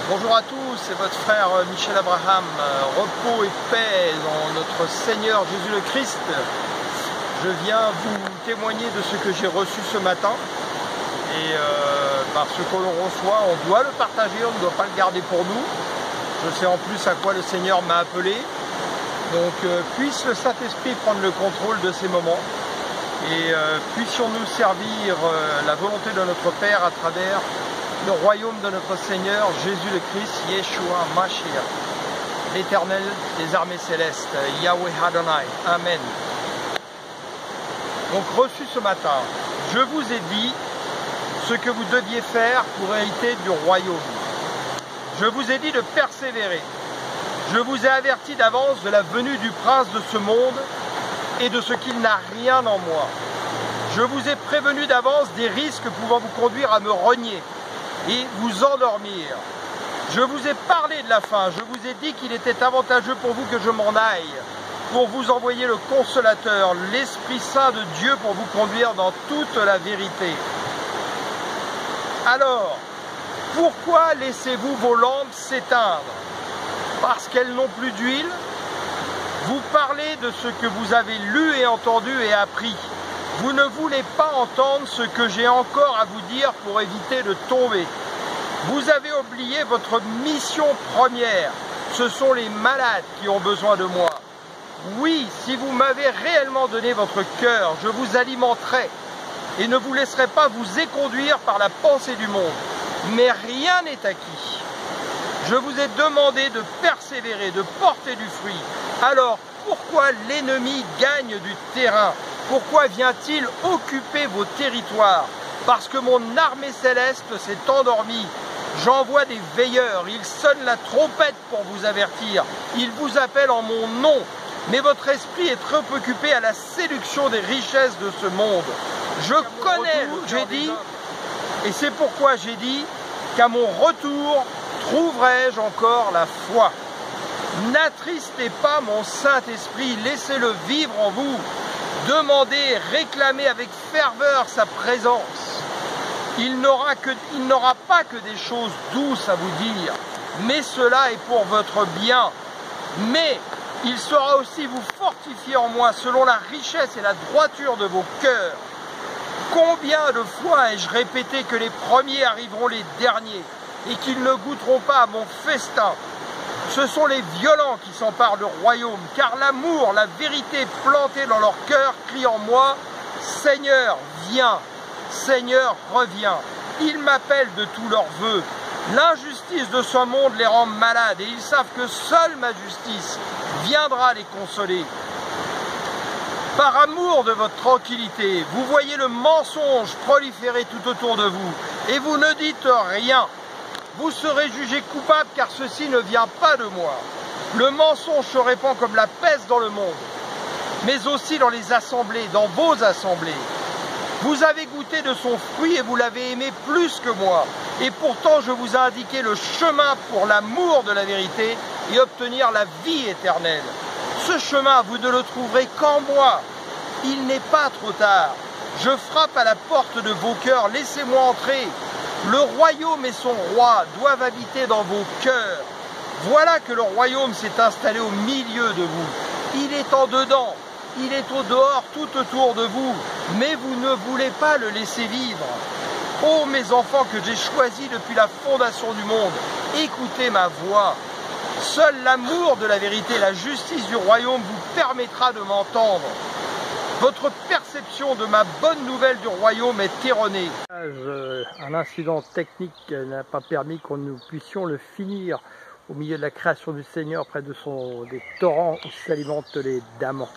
Bonjour à tous, c'est votre frère Michel Abraham. Repos et paix dans notre Seigneur Jésus le Christ. Je viens vous témoigner de ce que j'ai reçu ce matin. Et parce que l'on reçoit, on doit le partager, on ne doit pas le garder pour nous. Je sais en plus à quoi le Seigneur m'a appelé. Donc puisse le Saint-Esprit prendre le contrôle de ces moments. Et puissions-nous servir la volonté de notre Père à travers le royaume de notre Seigneur Jésus le Christ, Yeshua Mashiach, l'Éternel des armées célestes, Yahweh Adonai. Amen. Donc reçu ce matin, je vous ai dit ce que vous deviez faire pour hériter du royaume. Je vous ai dit de persévérer. Je vous ai averti d'avance de la venue du prince de ce monde et de ce qu'il n'a rien en moi. Je vous ai prévenu d'avance des risques pouvant vous conduire à me renier et vous endormir. Je vous ai parlé de la fin, je vous ai dit qu'il était avantageux pour vous que je m'en aille, pour vous envoyer le Consolateur, l'Esprit Saint de Dieu pour vous conduire dans toute la vérité. Alors, pourquoi laissez-vous vos lampes s'éteindre? Parce qu'elles n'ont plus d'huile? Vous parlez de ce que vous avez lu et entendu et appris. Vous ne voulez pas entendre ce que j'ai encore à vous dire pour éviter de tomber. Vous avez oublié votre mission première. Ce sont les malades qui ont besoin de moi. Oui, si vous m'avez réellement donné votre cœur, je vous alimenterai et ne vous laisserai pas vous éconduire par la pensée du monde. Mais rien n'est acquis. Je vous ai demandé de persévérer, de porter du fruit. Alors, pourquoi l'ennemi gagne du terrain? Pourquoi vient-il occuper vos territoires? Parce que mon armée céleste s'est endormie. J'envoie des veilleurs, ils sonnent la trompette pour vous avertir. Ils vous appellent en mon nom. Mais votre esprit est trop occupé à la séduction des richesses de ce monde. Je connais, j'ai dit, et c'est pourquoi j'ai dit qu'à mon retour, trouverai-je encore la foi. N'attristez pas mon Saint-Esprit, laissez-le vivre en vous. Demandez, réclamez avec ferveur sa présence. Il n'aura pas que des choses douces à vous dire, mais cela est pour votre bien. Mais il saura aussi vous fortifier en moi selon la richesse et la droiture de vos cœurs. Combien de fois ai-je répété que les premiers arriveront les derniers et qu'ils ne goûteront pas à mon festin? Ce sont les violents qui s'emparent du royaume, car l'amour, la vérité plantée dans leur cœur crie en moi, Seigneur, viens, Seigneur, reviens. Ils m'appellent de tous leurs vœux. L'injustice de ce monde les rend malades et ils savent que seule ma justice viendra les consoler. Par amour de votre tranquillité, vous voyez le mensonge proliférer tout autour de vous et vous ne dites rien. Vous serez jugés coupables car ceci ne vient pas de moi. Le mensonge se répand comme la peste dans le monde, mais aussi dans les assemblées, dans vos assemblées. Vous avez goûté de son fruit et vous l'avez aimé plus que moi. Et pourtant je vous ai indiqué le chemin pour l'amour de la vérité et obtenir la vie éternelle. Ce chemin, vous ne le trouverez qu'en moi. Il n'est pas trop tard. Je frappe à la porte de vos cœurs, laissez-moi entrer. Le royaume et son roi doivent habiter dans vos cœurs. Voilà que le royaume s'est installé au milieu de vous. Il est en dedans, il est au dehors tout autour de vous, mais vous ne voulez pas le laisser vivre. Ô mes enfants que j'ai choisis depuis la fondation du monde, écoutez ma voix. Seul l'amour de la vérité, la justice du royaume vous permettra de m'entendre. Votre perception de ma bonne nouvelle du royaume est erronée. Un incident technique n'a pas permis que nous puissions le finir au milieu de la création du Seigneur, près de des torrents où s'alimentent les damans.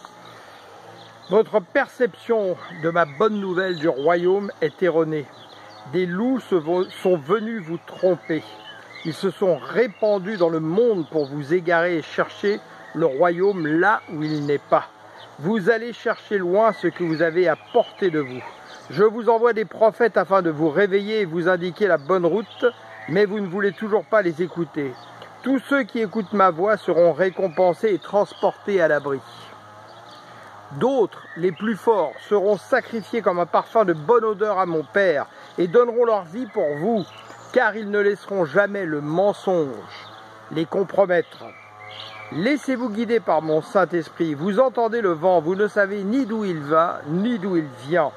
Votre perception de ma bonne nouvelle du royaume est erronée. Des loups sont venus vous tromper. Ils se sont répandus dans le monde pour vous égarer et chercher le royaume là où il n'est pas. Vous allez chercher loin ce que vous avez à portée de vous. Je vous envoie des prophètes afin de vous réveiller et vous indiquer la bonne route, mais vous ne voulez toujours pas les écouter. Tous ceux qui écoutent ma voix seront récompensés et transportés à l'abri. D'autres, les plus forts, seront sacrifiés comme un parfum de bonne odeur à mon Père et donneront leur vie pour vous. car ils ne laisseront jamais le mensonge les compromettre. Laissez-vous guider par mon Saint-Esprit. Vous entendez le vent, vous ne savez ni d'où il va, ni d'où il vient.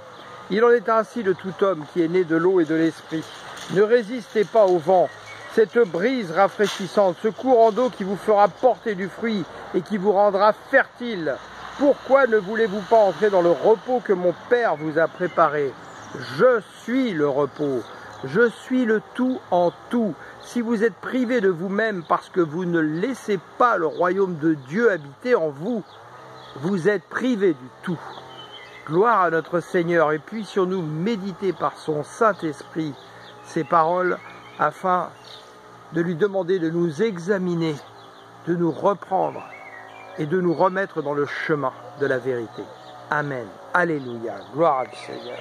Il en est ainsi de tout homme qui est né de l'eau et de l'Esprit. Ne résistez pas au vent, cette brise rafraîchissante, ce courant d'eau qui vous fera porter du fruit et qui vous rendra fertile. Pourquoi ne voulez-vous pas entrer dans le repos que mon Père vous a préparé? Je suis le repos, je suis le tout en tout. Si vous êtes privé de vous-même parce que vous ne laissez pas le royaume de Dieu habiter en vous, vous êtes privé du tout. Gloire à notre Seigneur, et puissions-nous méditer par son Saint-Esprit ces paroles afin de lui demander de nous examiner, de nous reprendre et de nous remettre dans le chemin de la vérité. Amen. Alléluia. Gloire à Dieu Seigneur.